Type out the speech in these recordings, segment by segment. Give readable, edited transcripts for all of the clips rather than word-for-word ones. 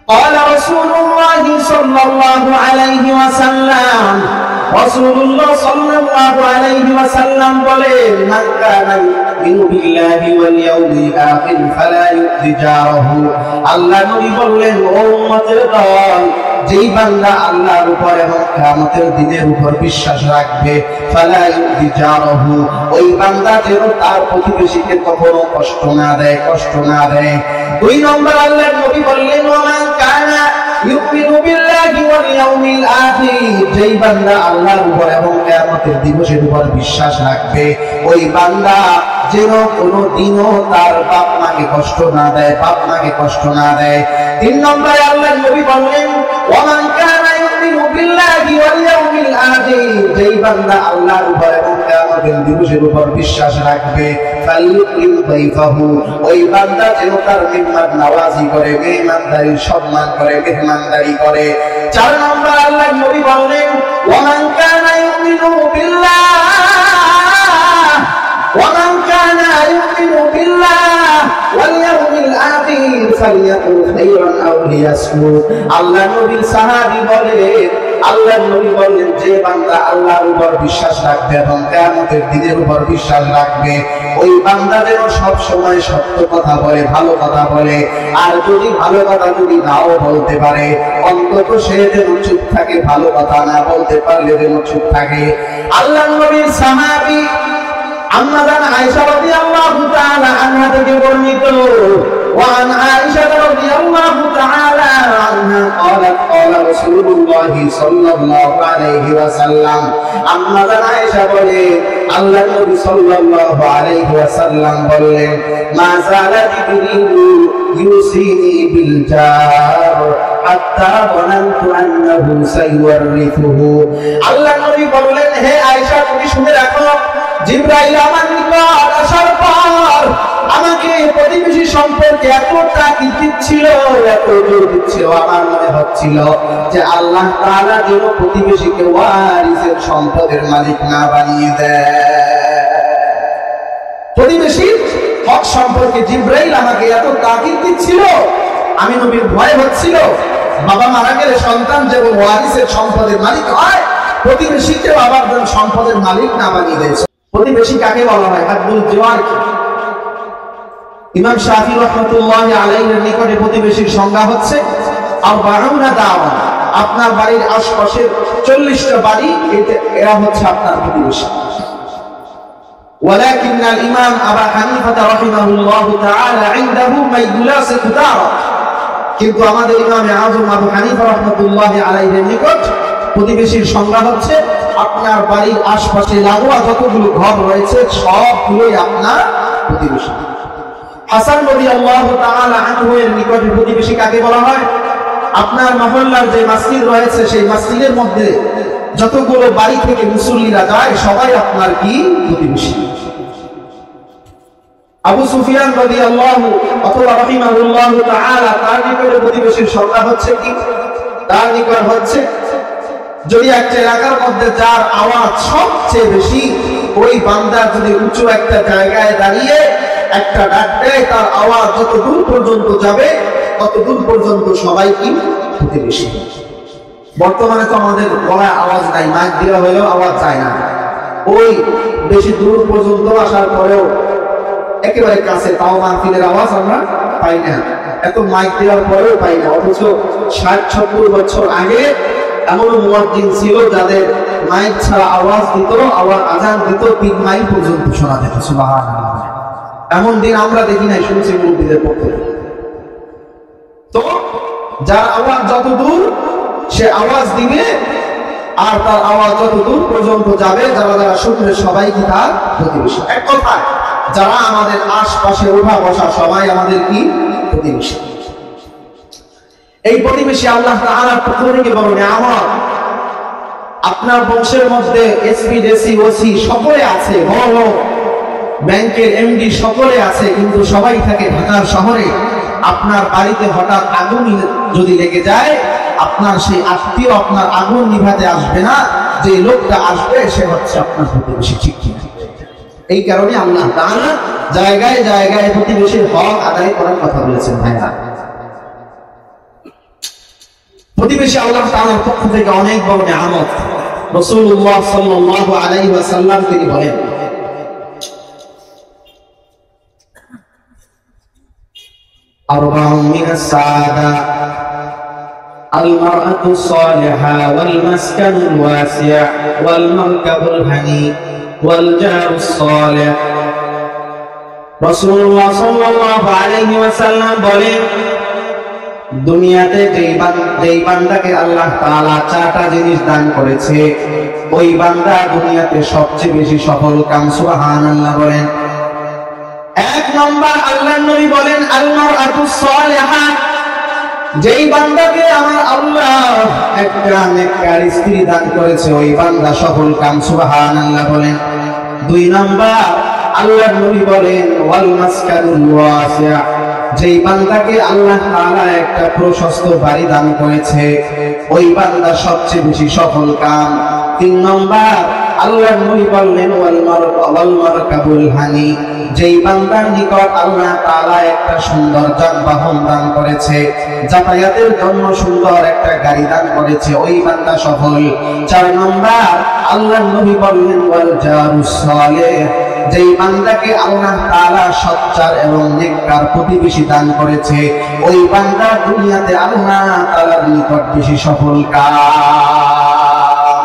قال رسول الله صلى الله عليه وسلم রাসূলুল্লাহ সাল্লাল্লাহু আলাইহি ওয়াসাল্লাম বলেন মান কানা ইউমিনু বিল্লাহি ওয়াল ইয়াউমিল আখির ফালা ইউযি জারাহু। আল্লাহ নবী বললেন ও উম্মতের দল, যেই বান্দা আল্লাহর উপর এবং কিয়ামতের দিনের উপর বিশ্বাস রাখবে ফালা ইউযি জারাহু, ওই বান্দা যেন তার প্রতিবেশীকে কখনো কষ্ট না দেয়। দুই নম্বর আল্লাহর নবী বললেন ওয়া মান কানা ইউমিনু বিল্লাহি ওয়াল ইয়াউমিল আখির, যেই বান্দা আল্লাহর উপর এবং কিয়ামতের দিবসের উপর বিশ্বাস রাখবে ওই বান্দা যেন কোনদিনও তার বাপ মাকে কষ্ট না দেয়। তিন নম্বরে আল্লাহর নবী বললেন ওয়া মান কানা ইউমিনু বিল্লাহি ওয়াল ইয়াউমিল আখির, যেই বান্দা আল্লাহর উপর এবং কিয়ামতের দিবসের উপর বিশ্বাস রাখবে ফালিউকরিম দাইফাহু, ওই বান্দা যেন তার মেহমান নওয়াজি করে, মেহমানদারির সম্মান করে, মেহমানদারি করে। চার নম্বর আল্লাহর নবী বললেন ওয়া মান কানা ইউমিনু বিল্লাহ ওয়াল ইয়াউমিল আখির ফালিয়াকুল খাইরান আও লিয়াসমুত। আল্লাহর নবীর সাহাবী বলেন, আল্লাহর নবী বললেন যে বান্দা আল্লাহর উপর বিশ্বাস রাখবে এবং কিয়ামতের দিনের উপর বিশ্বাস রাখবে ওই বান্দা যেন সব সময় সত্য কথা বলে, ভালো কথা বলে, আর যদি ভালো কথা যদি নাও বলতে পারে অন্তত সে যেন চুপ থাকে, ভালো কথা না বলতে পারলে যেন চুপ থাকে। আল্লাহর নবীর সাহাবী আম্মা জান আয়েশা রাদিয়াল্লাহু তাআলা আনহা থেকে বর্ণিত وعن عائشة رضي الله تعالى عنها قالت قال رسول الله صلى الله عليه وسلم আম্মা জান আয়েশা বলে আল্লাহর নবী সাল্লাল্লাহু আলাইহি ওয়াসাল্লাম বললেন মা যালা জিবরিলু ইউসিনি বিল জার হাত্তা যানানতু আন্নাহু সাইওয়ারিথুহু। আল্লাহর নবী বললেন হে আয়েশা তুমি শুনে রাখো, জিবরাইল আমার নিকট আসার পর আমাকে প্রতিবেশী সম্পর্কে এত তাকিদ দিচ্ছিল, এত জোর দিচ্ছিল, আমার মনে হচ্ছিল যে আল্লাহ তাআলা যেন প্রতিবেশীকে ওয়ারিসের সম্পদের মালিক না বানিয়ে দেয়। প্রতিবেশীর হক সম্পর্কে জিবরাইল আমাকে এত তাকিদ দিচ্ছিল, আমি নবীর ভয় হচ্ছিল বাবা মারা গেলে সন্তান যেমন ওয়ারিসের সম্পদের মালিক হয়, প্রতিবেশীকে বাবার যেন সম্পদের মালিক না বানিয়ে দেয়। প্রতিবেশী কাকে বলা হয়? হাদুল জিওয়ার। ইমাম শাফি রাহমাতুল্লাহি আলাইহির নিকটে প্রতিবেশীর সংজ্ঞা হচ্ছে আরবাউনা দাওয়া, আপনার বাড়ির আশপাশের 40টা বাড়ি এরা হচ্ছে আপনার প্রতিবেশী। ولكن الامام ابا حنيفه رحمه الله تعالى عنده ما يلاصق دار, কিন্তু আমাদের ইমাম আযম আবু হানিফা রাহমাতুল্লাহি আলাইহির নিকট প্রতিবেশীর সংজ্ঞা হচ্ছে আপনার বাড়ির আশপাশে লাগোয়া যতগুলো ঘর রয়েছে সবগুলোই আপনার প্রতিবেশী। হাসান রাদিয়াল্লাহু তাআলা আনহু এর নিকটে প্রতিবেশী কাকে বলা হয়? আপনার মহল্লার যে মসজিদ রয়েছে সেই মসজিদের মধ্যে যতগুলো বাড়ি থেকে মুসল্লিরা যায় সবাই আপনার কি প্রতিবেশী। আবু সুফিয়ান রাদিয়াল্লাহু অথবা রাহিমাহুল্লাহু তাআলা তার নিকটে প্রতিবেশীর সংজ্ঞা হচ্ছে কি? তার নিকট হচ্ছে যদি একটা এলাকার মধ্যে যার আওয়াজ সবচেয়ে বেশি ওই বান্দা যদি উঁচু একটা জায়গায় দাঁড়িয়ে একটা ডাক দেয়, তার আওয়াজ যত দূর পর্যন্ত যাবে তত দূর পর্যন্ত সবাই কি প্রতিবেশী। বর্তমানে তো আমাদের গলায় আওয়াজ নাই, মাইক দেওয়া হলেও আওয়াজ যায় না, ওই বেশি দূর পর্যন্ত আসার পরেও একেবারে কাছে তাও মাহফিলের আওয়াজ আমরা পাই না, এত মাইক দেওয়ার পরেও পাই না। অথচ 60-70 বছর আগে এমন মুয়াজ্জিন ছিল যাদের মাইক ছাড়া আওয়াজ দিত, আজান দিত 3 মাইল পর্যন্ত শোনা যেত। সুবহানাল্লাহ, এমন দিন আমরা দেখি নাই, শুনছি মুরব্বিদের পক্ষ থেকে। তো যার আওয়াজ যত দূর সে আওয়াজ দিবে, আর তার আওয়াজ যত দূর পর্যন্ত যাবে যারা যারা শুনবে সবাই কি তার প্রতিবেশী। এক কথায় যারা আমাদের আশপাশে ওঠা বসা সবাই আমাদের কি প্রতিবেশী। এই প্রতিবেশী আল্লাহ তাআলার পক্ষ থেকে বড় নিয়ামত। আপনার বংশের মধ্যে এসপি, ডিসি, ওসি সকলে আছে, বড় ব্যাংকের এমডি সকলে আছে, কিন্তু সবাই থাকে ঢাকার শহরে। আপনার বাড়িতে হঠাৎ আগুন যদি লেগে যায়, আপনার সেই আত্মীয় আপনার আগুন নিভাতে আসবে না, যে লোকটা আসবে সে হচ্ছে আপনার প্রতিবেশী, ঠিক কিনা? এই কারণে আল্লাহ তাআলা জায়গায় জায়গায় প্রতিবেশীর হক আদায় করার কথা বলেছেন। ভাইরা, প্রতিবেশী আল্লাহ তাআলার পক্ষ থেকে অনেক বড় নিয়ামত। রাসূলুল্লাহ সাল্লাল্লাহু আলাইহি ওয়াসাল্লাম তিনি বলেন, আরবাউন মিনাস সাআদা المرأة الصالحة والمسكن الواسع والمركب الهني والجار الصالح। রাসূলুল্লাহ সাল্লাল্লাহু আলাইহি ওয়াসাল্লাম বলেন, দুনিয়াতে যেই বান্দাকে আল্লাহ তাআলা চারটা জিনিস দান করেছে, ওই বান্দা দুনিয়াতে সবচেয়ে বেশি সফল কাম। সুবহানাল্লাহ বলেন। এক নম্বর আল্লাহর নবী বলেন, আল মারআতুস সালিহা, যেই বান্দাকে আমার আল্লাহ একটা নেককার স্ত্রী দান করেছে, ওই বান্দা সফল কাম। সুবহানাল্লাহ বলেন। দুই নাম্বার আল্লাহর নবী বলেন, ওয়াল মাসকানুল ওয়াসিআ, যেই বান্দাকে আল্লাহ তাআলা একটা প্রশস্ত বাড়ি দান করেছে, ওই বান্দা সবচেয়ে বেশি সফল কাম। তিন নাম্বার আল্লাহর নবী বললেন, ওয়াল মারকাবুল হানি, যেই বান্দার নিকট আল্লাহ তাআলা একটা সুন্দর যানবাহন দান করেছে, যাতায়াতের জন্য সুন্দর একটা গাড়ি দান করেছে, ওই বান্দা সফল। চার নাম্বার আল্লাহর নবী বললেন, ওয়াল জারুস সালেহ, যেই বান্দাকে আল্লাহ তাআলা সচ্চার এবং নেককার প্রতিবেশী দান করেছে, ওই বান্দা দুনিয়াতে আল্লাহ তাআলার নিকট বেশি সফল কাম।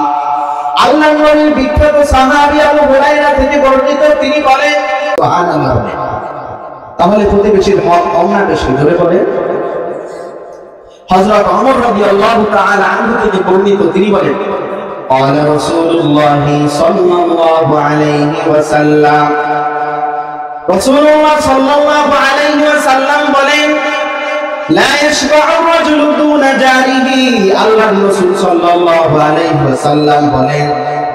আল্লাহর নবীর বিখ্যাত সাহাবী আবু হুরায়রা থেকে বর্ণিত, তিনি বলেন, সুবহানাল্লাহ। তাহলে প্রতিবেশীর হক কম না বেশি? জোরে বলেন। হযরত ওমর রাদিয়াল্লাহু তাআলা আনহু থেকে বর্ণিত, তিনি বলেন, قال رسول الله صلى الله عليه وسلم, রাসূলুল্লাহ সাল্লাল্লাহু আলাইহি ওয়াসাল্লাম বলেন, লা ইয়াশবা'ু রাজুলু দুনা জারিহি, আল্লাহর রাসূল সাল্লাল্লাহু আলাইহি ওয়াসাল্লাম বলেন,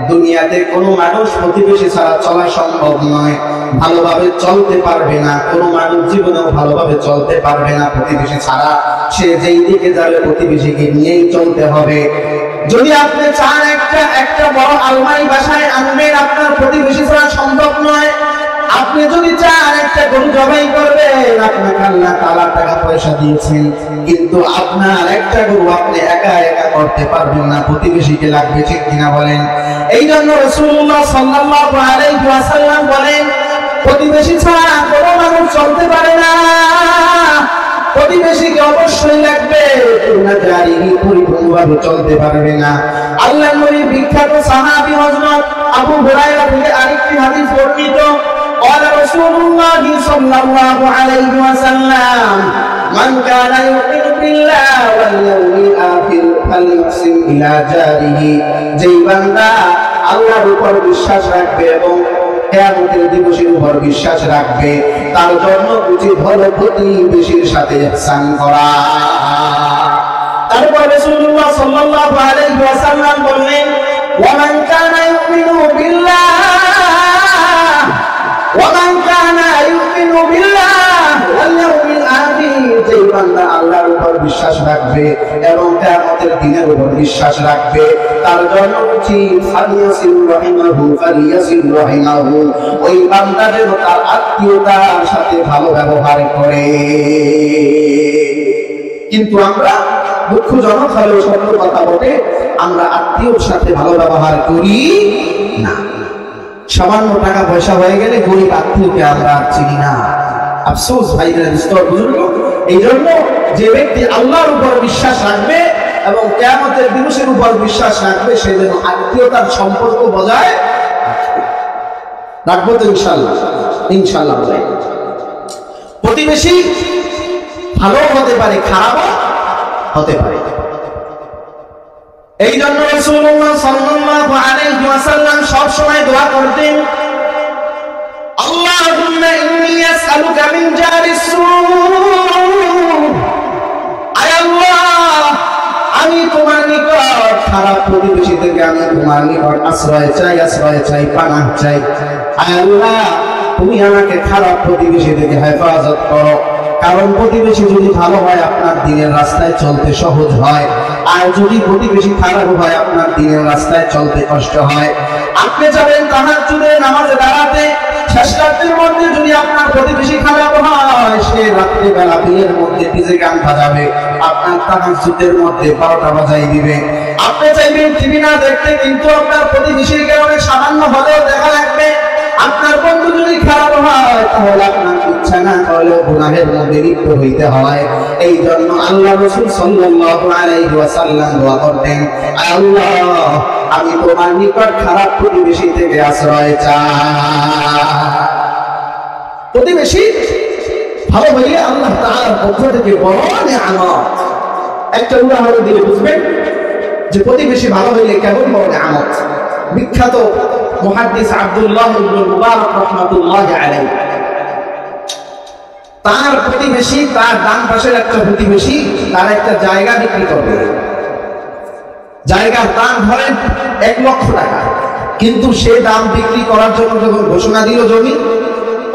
দুনিয়াতে কোনো মানুষ প্রতিবেশী ছাড়া চলা সম্ভব নয়, ভালোভাবে চলতে পারবে না। কোনো মানুষ জীবনেও ভালোভাবে চলতে পারবে না প্রতিবেশী ছাড়া। সে যেই দিকে যাবে প্রতিবেশীকে নিয়েই চলতে হবে। যদি আপনি চান একটা বড় আলমারি বাসায় আনবেন, আপনার প্রতিবেশী ছাড়া সম্ভব নয়। আপনি যদি চান একটা গরু জবাই করবেন, আপনাকে আল্লাহ তাআলা টাকা পয়সা দিয়েছেন, কিন্তু আপনার একটা গরু আপনি একা একা করতে পারবেন না, প্রতিবেশীকে লাগবে। ঠিক কিনা বলেন? এই জন্য রাসূলুল্লাহ সাল্লাল্লাহু আলাইহি ওয়াসাল্লাম বলেন, প্রতিবেশী ছাড়া কোনো মানুষ চলতে পারে না, প্রতিবেশীকে অবশ্যই লাগবে, না জারিহি পরিপূর্ণভাবে চলতে পারবে না। আল্লাহর নবী বিখ্যাত সাহাবী হযরত আবু হুরায়রা থেকে আরেকটি হাদিস বর্ণিত, قال رسول الله صلى الله عليه وسلم, من كان يؤمن بالله واليوم الآخر فليحسن إلى جاره, যেই বান্দা আল্লাহর উপর বিশ্বাস রাখবে এবং কিয়ামতের দিবসের উপর বিশ্বাস রাখবে, তার জন্য উচিত হলো প্রতিবেশীর সাথে ইহসান করা। তারপর রাসূলুল্লাহ সাল্লাল্লাহু আলাইহি ওয়াসাল্লাম বললেন, ওয়া মান কানা ইউমিনু বিল্লাহ ومن كان يؤمن بالله واليوم الآخر, যেই বান্দা আল্লাহর উপর বিশ্বাস রাখবে এবং কিয়ামতের দিনের উপর বিশ্বাস রাখবে, তার জন্য উচিত ফালিয়াসিল রাহিমাহু, ওই বান্দা যেন তার আত্মীয়তার সাথে ভালো ব্যবহার করে। কিন্তু আমরা দুঃখজনক হলেও সত্য কথা বলে, আমরা আত্মীয়র সাথে ভালো ব্যবহার করি না। সামান্য টাকা পয়সা হয়ে গেলে গরিব আত্মীয়কে আমরা চিনি না। আফসোস ভাইদের স্তর বুঝল। এই জন্য যে ব্যক্তি আল্লাহর উপর বিশ্বাস রাখবে এবং কিয়ামতের দিবসের উপর বিশ্বাস রাখবে, সে যেন আত্মীয়তার সম্পর্ক বজায় রাখবো। তো ইনশাআল্লাহ ইনশাআল্লাহ প্রতিবেশী ভালো হতে পারে, খারাপও হতে পারে। এই জন্য রাসূলুল্লাহ সাল্লাল্লাহু আলাইহি ওয়াসাল্লাম সব সময় দোয়া করতেন, আল্লাহুম্মা ইন্নী আসআলুকা মিন জারিস সূ, আয় আল্লাহ, আমি তোমার নিকট খারাপ প্রতিবেশী থেকে আমি তোমার নিকট আশ্রয় চাই, পানাহ চাই। আয় আল্লাহ, তুমি আমাকে খারাপ প্রতিবেশী থেকে হেফাজত করো। কারণ প্রতিবেশী যদি ভালো হয়, আপনার দিনের রাস্তায় চলতে সহজ হয়, আর যদি প্রতিবেশী খারাপ হয়, আপনার দিনের রাস্তায় চলতে কষ্ট হয়। আপনি যাবেন তাহাজ্জুদের নামাজে দাঁড়াতে, শেষ রাত্রির মধ্যে যদি আপনার প্রতিবেশী খারাপ হয়, সে রাত্রিবেলা বিয়ের মধ্যে ডিজে গান বাজাবে, আপনার তাহাজ্জুদের মধ্যে 12টা বাজাই দিবে। আপনি চাইবেন টিভি না দেখতে, কিন্তু আপনার প্রতিবেশীর কারণে সামান্য হলেও দেখা লাগবে। আপনার বন্ধু যদি খারাপ হয়, তাহলে আপনার ইচ্ছা না করলেও গুনাহের মধ্যে লিপ্ত হইতে হয়। এই জন্য আল্লাহ রাসূল সাল্লাল্লাহু আলাইহি ওয়াসাল্লাম দোয়া করতেন, আল্লাহ আমি তোমার নিকট খারাপ প্রতিবেশী থেকে আশ্রয় চাই। প্রতিবেশী ভালো হইলে আল্লাহ তাআলার পক্ষ থেকে বড় নিয়ামত। একটা উদাহরণ দিলে বুঝবেন যে প্রতিবেশী ভালো হইলে কেমন বড় নিয়ামত। বিখ্যাত মুহাদ্দিস আব্দুল্লাহ ইবনে মুবারক রাহমাতুল্লাহি আলাইহি, তার প্রতিবেশী, তার ডান পাশের একটা প্রতিবেশী তার একটা জায়গা বিক্রি করবে। জায়গার দাম ধরেন 1 লক্ষ টাকা, কিন্তু সে দাম বিক্রি করার জন্য যখন ঘোষণা দিল জমি,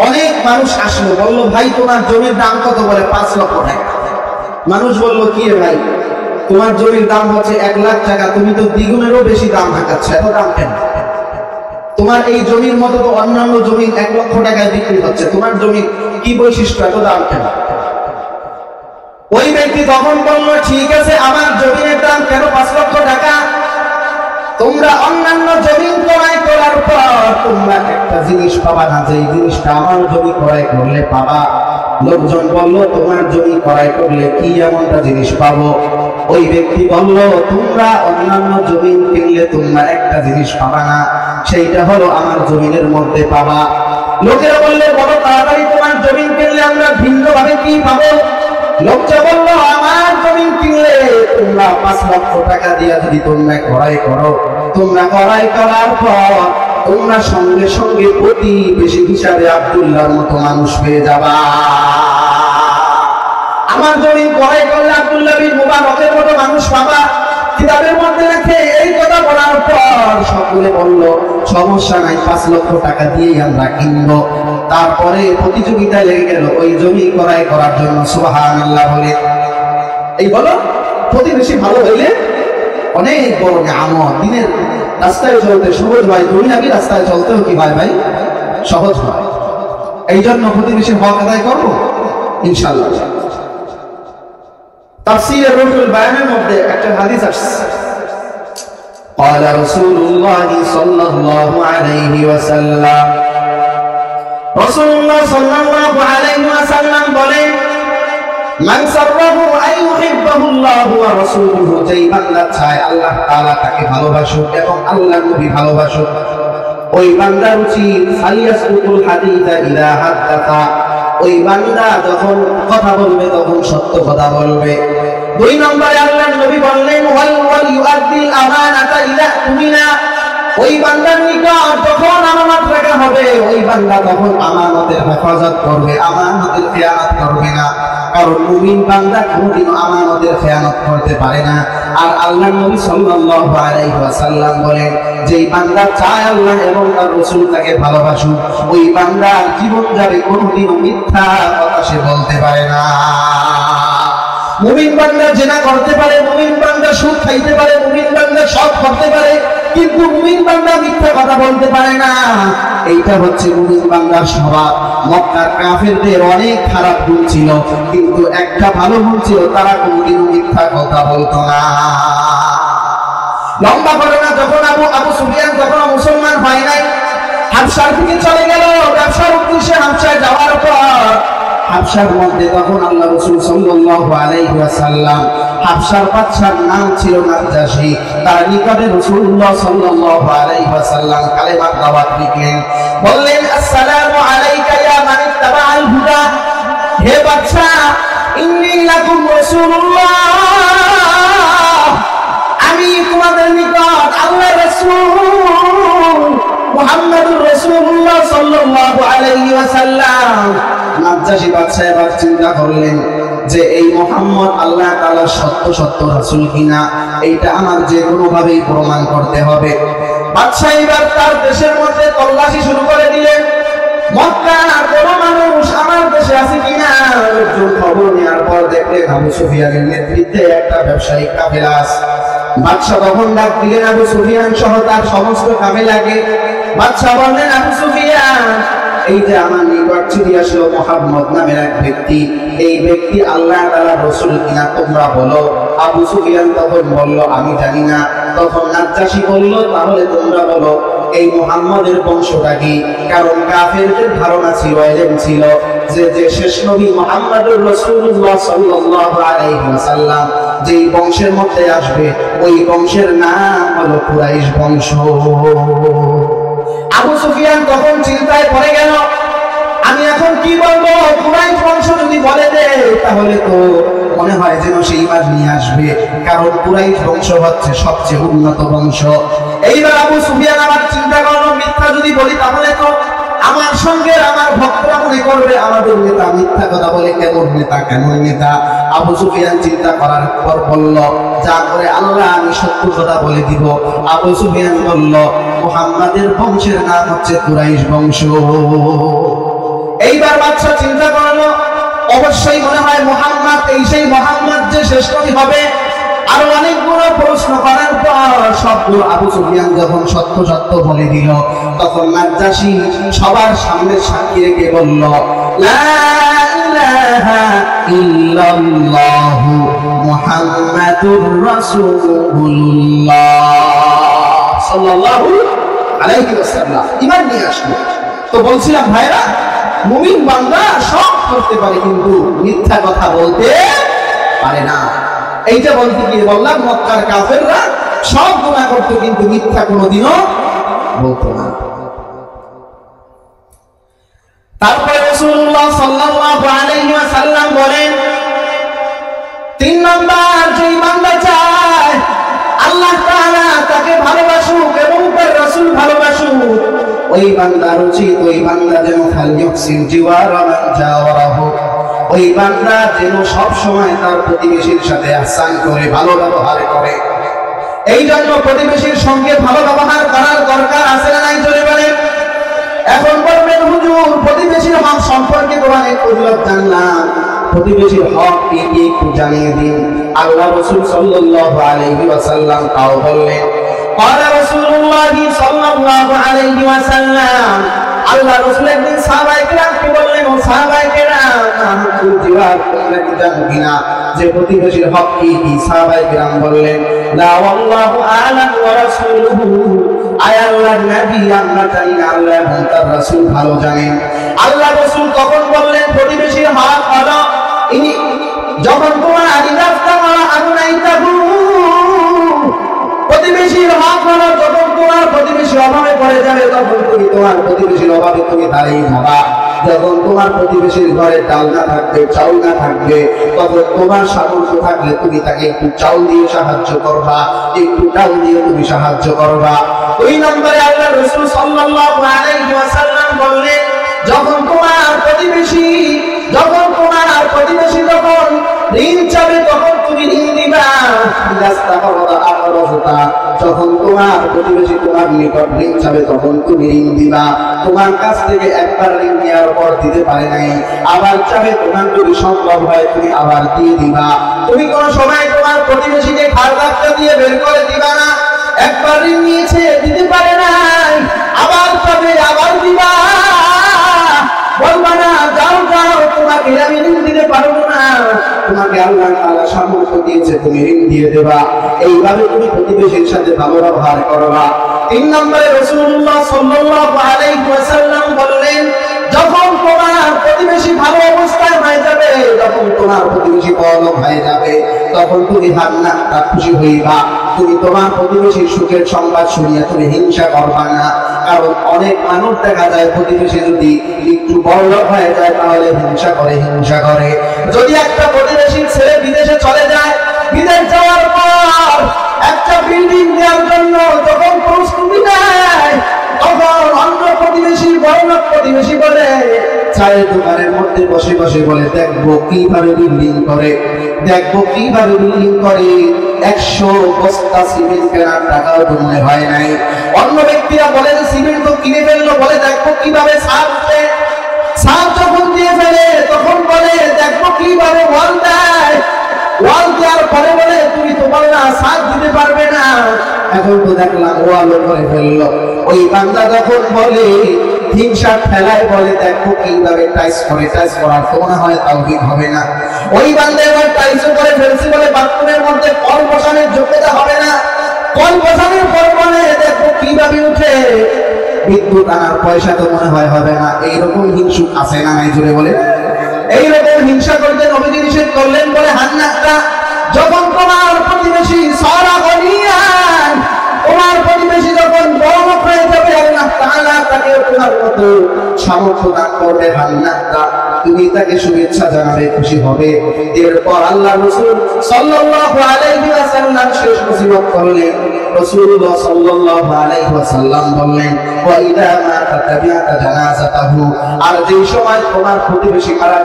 অনেক মানুষ আসলো, বলল ভাই তোমার জমির দাম কত? বলে 5 লক্ষ টাকা। মানুষ বলল কি রে ভাই, তোমার জমির দাম হচ্ছে 1 লাখ টাকা, তুমি তো দ্বিগুণেরও বেশি দাম হাঁকাচ্ছ, এত দাম কেন? তোমার এই জমির মতো তো অন্যান্য জমি 1 লক্ষ টাকায় বিক্রি হচ্ছে, তোমার জমির কি বৈশিষ্ট্য, এত দাম কেন? ওই ব্যক্তি তখন বলল ঠিক আছে, আমার জমির দাম কেন 5 লক্ষ টাকা? তোমরা অন্যান্য জমি ক্রয় করার পর তোমরা একটা জিনিস পাবা না, যে জিনিসটা আমার জমি ক্রয় করলে পাবা। লোকজন বলল তোমার জমি ক্রয় করলে কি এমনটা জিনিস পাবো? ওই ব্যক্তি বলল তোমরা অন্যান্য জমি কিনলে তোমরা একটা জিনিস পাবা না, সেইটা হলো আমার জমিনের মধ্যে পাবা। লোকেরা বললে বড় তাড়াতাড়ি, তোমার জমি কিনলে আমরা ভিন্নভাবে কি পাবো? লোকটা বলল আমার জমি কিনলে তোমরা 5 লক্ষ টাকা দিয়ে যদি তোমরা ক্রয় করো, তোমরা ক্রয় করার পর তোমরা সঙ্গে সঙ্গে প্রতিবেশী হিসাবে আব্দুল্লাহর মতো মানুষ পেয়ে যাবা। আমার জমি ক্রয় করলে আব্দুল্লাহ বিন মুবারকের মতো মানুষ পাবা। কিতাবের মধ্যে লেখে এই কথা বলার পর সকলে বলল সমস্যা নাই, 5 লক্ষ টাকা দিয়েই আমরা কিনবো। তারপরে প্রতিযোগিতায় লেগে গেল ওই জমি ক্রয় করার জন্য। সুবহানাল্লাহ বলে। এই বলো প্রতিবেশী ভালো হইলে অনেক বড় নিয়ামত। দিনের রাস্তায় চলতে সহজ হয়, দুনিয়াবি রাস্তায় চলতেও কি হয় ভাই সহজ হয়। এই জন্য প্রতিবেশীর হক আদায় করবো ইনশাআল্লাহ। তাফসীরে রুহুল বায়ানের মধ্যে একটা হাদিস আসছে, قال رسول الله صلى الله عليه وسلم, রাসূলুল্লাহ সাল্লাল্লাহু আলাইহি ওয়াসাল্লাম বলেন, মান সাররাহু আন ইউহিব্বাহু আল্লাহু ওয়া রাসূলুহু, যেই বান্দা চায় আল্লাহ তাআলা তাকে ভালোবাসুক এবং আল্লাহর নবী ভালোবাসুক, ওই বান্দার উচিত ফালিয়াসুকুল হাদিসা ইযা হাদাসা, ওই বান্দা যখন কথা বলবে তখন সত্য কথা বলবে। 2 নম্বরে আল্লাহর নবী বললেন ওয়াল ইউআদ্দিল আমানাতা ইযা তুমিনা, ওই বান্দার নিকট যখন আমানত রাখা হবে ওই বান্দা তখন আমানতের হেফাজত করবে, আমানতের খেয়ানত করবে না। কারণ মুমিন বান্দা কোনোদিনও আমানতের খেয়ানত করতে পারে না। আর আল্লাহর নবী সাল্লাল্লাহু আলাইহি ওয়াসাল্লাম বলেন, যেই বান্দা চায় আল্লাহ এবং তার রাসূল তাকে ভালোবাসুক, ওই বান্দার জীবন যাবে কোনোদিনও মিথ্যা কথা সে বলতে পারে না। মুমিন বান্দা জিনা করতে পারে, মুমিন বান্দা সুদ খাইতে পারে, মুমিন বান্দা সব করতে পারে, কিন্তু মুমিন বান্দা মিথ্যা কথা বলতে পারে না। এইটা হচ্ছে মুমিন বান্দার স্বভাব। মক্কার কাফেরদের অনেক খারাপ গুণ ছিল, কিন্তু একটা ভালো গুণ ছিল, তারা কোনোদিনও মিথ্যা কথা বলতো না। লম্বা করে না, যখন আবু সুফিয়ান যখন মুসলমান হয় নাই, হাবশার দিকে চলে গেল ব্যবসার উদ্দেশ্যে। হাবশায় যাওয়ার পর হাবশার মধ্যে তখন আল্লাহ রাসূল সাল্লাল্লাহু আলাইহি ওয়াসাল্লাম, হাবশার বাদশার নাম ছিল নাজাশী, তার নিকটে রাসূলুল্লাহ সাল্লাল্লাহু আলাইহি ওয়াসাল্লাম কালেমার দাওয়াত দিলেন। বললেন আসসালামু আলাইকা ইয়া মান ইত্তাবাআল হুদা, হে বাদশা ইন্নী লাকুম রাসূলুল্লাহ, আমি তোমাদের নিকট আল্লাহর রাসূল মুহাম্মদুর রাসূলুল্লাহ সাল্লাল্লাহু আলাইহি ওয়াসাল্লাম। নাজাশী বাদশা এবার চিন্তা করলেন যে এই মুহাম্মদ আল্লাহ তাআলার সত্য রাসূল কিনা, এইটা আমার যে কোনো ভাবেই প্রমাণ করতে হবে। বাদশা এবার তার দেশের মধ্যে তল্লাশি শুরু করে দিলেন, মক্কার কোন মানুষ আমার দেশে আছে কিনা। লোকজন খবর নেওয়ার পর দেখলেন আবু সুফিয়ানের নেতৃত্বে একটা ব্যবসায়িক কাফেলা আছে। বাদশা তখন ডাক দিলেন আবু সুফিয়ান সহ তার সমস্ত কাফেলাকে। বাদশা বললেন, আবু সুফিয়ান এই যে আমার নিকট চিঠি আসলো মুহাম্মদ নামের এক ব্যক্তি, এই ব্যক্তি আল্লাহ তাআলার রাসূল কিনা তোমরা বলো। আবু সুফিয়ান তখন বলল আমি জানি না। তখন নাজ্জাশী বলল তাহলে তোমরা বলো এই মুহাম্মাদের বংশটা কি? কারণ কাফেরদের ধারণা ছিল, এলেম ছিল যে শেষ নবী মুহাম্মদুর রাসূলুল্লাহ সাল্লাল্লাহু আলাইহি ওয়াসাল্লাম যেই বংশের মধ্যে আসবে ওই বংশের নাম হলো কুরাইশ বংশ। আবু সুফিয়ান তখন চিন্তায় পড়ে গেল, আমি এখন কি বলবো? কুরাইশ বংশ যদি বলে দে তাহলে তো মনে হয় যেন সে ঈমান নিয়ে আসবে, কারণ কুরাইশ বংশ হচ্ছে সবচেয়ে উন্নত বংশ। এইবার আবু সুফিয়ান আবার চিন্তা করলো, মিথ্যা যদি বলি তাহলে তো আমার সঙ্গে আমার ভক্তরা মনে করবে আমাদের নেতা মিথ্যা কথা বলে, কেমন নেতা কেমন নেতা। আবু সুফিয়ান চিন্তা করার পর বলল, যা করে আল্লাহ আমি সত্য কথা বলে দিব। আবু সুফিয়ান বলল মুহাম্মাদের বংশের নাম হচ্ছে কুরাইশ বংশ। এইবার বাদশা চিন্তা করলো, অবশ্যই মনে হয় মুহাম্মদ এই সেই মুহাম্মদ যে শেষ নবী হবে। আর অনেকগুলো প্রশ্ন করার পর সবগুলো আবু সুফিয়ান যখন সত্য সত্য বলে দিল, তখন নাজ্জাশী সবার সামনে সাক্ষী রেখে বলল লা ইলাহা ইল্লাল্লাহু মুহাম্মাদুর রাসূলুল্লাহ সাল্লাল্লাহু আলাইহি ওয়াসাল্লাম ঈমান নিয়ে আসলো। তো বলছিলাম ভাইরা, মুমিন বান্দা সব করতে পারে কিন্তু মিথ্যা কথা বলতে পারে না। এইটা বলতে গিয়ে বললাম মক্কার কাফেররা সব গুনাহ করত কিন্তু মিথ্যা কোনোদিনও বলতো না। তারপরে রাসূলুল্লাহ সাল্লাল্লাহু আলাইহি ওয়াসাল্লাম বলেন, তিন নাম্বার যে বান্দা চায় আল্লাহ তাআলা তাকে ভালোবাসুক এবং তার রাসূল ভালোবাসুক, ওই বান্দার উচিত ওই বান্দা যেন ফালইউহসিন জিওয়ারা মান জাওয়ারাহু, ওই বান্দা যেন সব সময় তার প্রতিবেশীর সাথে ihsan করে, ভালো ব্যবহার করে। এই জন্য প্রতিবেশীর সঙ্গে ভালো ব্যবহার করার দরকার আছে না নাই জোরে বলেন। এখন বলবেন হুজুর প্রতিবেশীর হক সম্পর্কে তো অনেক ফজিলত জানলাম, প্রতিবেশীর হক কি একটু জানিয়ে দিন। আল্লাহ রাসূল সাল্লাল্লাহু আলাইহি ওয়াসাল্লাম তাও বললেন, ক্বালা রাসূলুল্লাহি সাল্লাল্লাহু আলাইহি ওয়াসাল্লাম, আল্লাহ রাসূল একদিন সাহাবায়ে কেরামকে বললেন, ও সাহাবায়ে কেরাম জিওয়ার তোমরা কি জানো কিনা যে প্রতিবেশীর হক কি? সাহাবায়ে কেরাম বললেন লা ওয়াল্লাহু আ'লাম ওয়া রাসূলুহু, আয় আল্লাহর নবী আমরা জানি না, আল্লাহ এবং তার রাসূল ভালো জানেন। আল্লাহ রাসূল তখন বললেন প্রতিবেশীর হক হলো ইনি যখন তোমার প্রতিবেশীর হক হলো যখন তোমার প্রতিবেশী অভাবে পড়ে যাবে তখন তুমি তোমার প্রতিবেশীর অভাবে তুমি দাঁড়িয়ে যাবা। যখন তোমার প্রতিবেশীর ঘরে ডাল না থাকবে, চাউল না থাকবে, তখন তোমার সামর্থ্য থাকলে তুমি তাকে একটু চাউল দিয়ে সাহায্য করবা, একটু ডাল দিয়ে তুমি সাহায্য করবা। দুই নম্বরে আল্লাহ রাসূল সাল্লাল্লাহু আলাইহি ওয়াসাল্লাম বললেন, যখন তোমার প্রতিবেশী যখন ঋণ চাবে তখন তুমি ঋণ দিবা। যখন তোমার প্রতিবেশী তোমার নিকট ঋণ চাবে তখন তুমি ঋণ দিবা। তোমার কাছ থেকে একবার ঋণ নেওয়ার পর দিতে পারে নাই, আবার চাবে, তোমার যদি সম্ভব হয় তুমি আবার দিয়ে দিবা। তুমি কোন সময় তোমার প্রতিবেশীকে খাড় ধাক্কা দিয়ে বের করে দিবা না। একবার ঋণ নিয়েছে দিতে পারে নাই, আবার চাবে আবার দিবা। বলবা না যাও যাও তোমাকে আমি ঋণ দিতে পারবো না, তোমাকে আল্লাহ তাআলা সামর্থ্য দিয়েছে তুমি ঋণ দিয়ে দেবা। এইভাবে তুমি প্রতিবেশীর সাথে ভালো ব্যবহার করবা। তিন নম্বরে রাসূলুল্লাহ সাল্লাল্লাহু আলাইহি ওয়াসাল্লাম বললেন, যখন তোমার প্রতিবেশী ভালো অবস্থায় হয়ে যাবে, যখন তোমার প্রতিবেশী বড়লোক হয়ে যাবে, তখন তুমি হান্নাটা খুশি হইবা। তুমি তোমার প্রতিবেশীর সুখের সংবাদ শুনিয়ে তুমি হিংসা করবা না। কারণ অনেক মানুষ দেখা যায় প্রতিবেশী যদি একটু বড়লোক হয়ে যায় তাহলে হিংসা করে। যদি একটা প্রতিবেশীর ছেলে বিদেশে চলে যায়, বিদেশ যাওয়ার পর একটা বিল্ডিং দেওয়ার জন্য যখন প্রস্তুতি নেয়, তখন অন্য প্রতিবেশী বড়লোক প্রতিবেশী বলে চায়ের দোকানের মধ্যে বসে বসে বলে দেখবো কিভাবে বিল্ডিং করে 100 বস্তা সিমেন্ট কেনার টাকাও তো মনে হয় নাই। অন্য ব্যক্তিরা বলে যে সিমেন্ট তো কিনে ফেললো, বলে দেখবো কিভাবে ছাদ যখন দিয়ে ফেলে তখন বলে দেখবো কিভাবে ওয়াল দেয়, ওয়াল দেওয়ার পরে বলে তুমি তো বলো না ছাদ দিতে পারবে না, এখন তো দেখলাম ওয়ালও করে ফেললো। ওই বান্দা যখন বলে হিংসার ঠেলায় বলে দেখো কিভাবে টাইস করে, টাইস করার তো মনে হয় তাওহীদ হবে না। ওই বান্দা এবার টাইসও করে ফেলছে বলে বাথরুমের মধ্যে কল বসানোর যোগ্যতা হবে না। কল বসানোর পর বলে দেখো কিভাবে উঠে, বিদ্যুৎ আনার পয়সা তো মনে হয় হবে না। এইরকম হিংসুক আছে না নাই জোরে বলে? এইরকম হিংসা করতে নবীজি নিষেধ করলেন বলে হান্নাটা যখন তোমার প্রতিবেশী সারা বনিয়ান, তোমার প্রতিবেশী যখন বড় হয়ে যাবে আল্লাহ তাআলা তাকে তোমার মতো সামর্থ্য দান করবে হান্নাটা, তুমি তাকে শুভেচ্ছা জানাবে, খুশি হবে। এরপর আল্লাহ রাসূল সাল্লাল্লাহু আলাইহি ওয়াসাল্লাম শেষ নসিহত করলেন। রাসূলুল্লাহ সাল্লাল্লাহু আলাইহি ওয়াসাল্লাম বললেন ওয়া ইদা মা তাতাবিআতা জানাজাতাহু, আর যেই সময় তোমার প্রতিবেশী মারা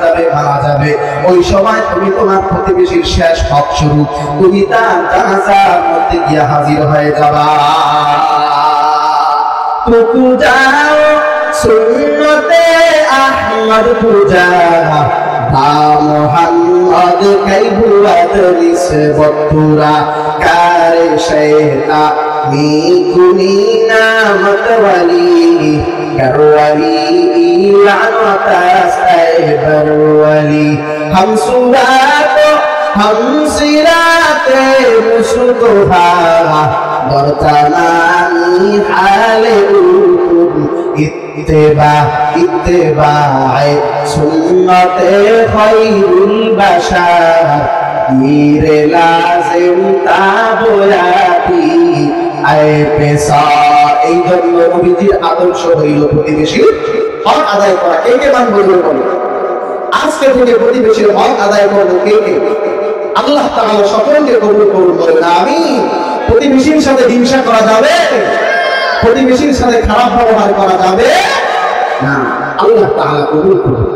যাবে ওই সময় তুমি তোমার প্রতিবেশীর শেষ হক স্বরূপ তুমি তার জানাজার মধ্যে গিয়ে হাজির হয়ে যাবা। তুকু যাও সুন্নতে আহমদ পূজা বা মোহাম্মদ কাইবুয়াদ রিসে বতুরা কারে শেতা মি কুনি নামত ওয়ালি করওয়ালি লানতা সাইবার ওয়ালি হাম সুরাত হাম সিরাতে মুসুদহা বর্তমানি হালে ইত্তেবায়ে সুন্নতে খায়রুল বাশার গিরে লাজিম তাবয়াতি আয়ে পেশা। এই জন্য নবীজির আদর্শ হইল প্রতিবেশীর হক আদায় করা। কে কে মানবে বলো? আজকে থেকে প্রতিবেশীর হক আদায় করবো কে কে? আল্লাহ তাআলা সকলকে কবুল করুন বলেন আমিন। প্রতিবেশীর সাথে হিংসা করা যাবে? প্রতিবেশীর সাথে খারাপ ব্যবহার করা যাবে না। আল্লাহ তাআলা কবুল করুন।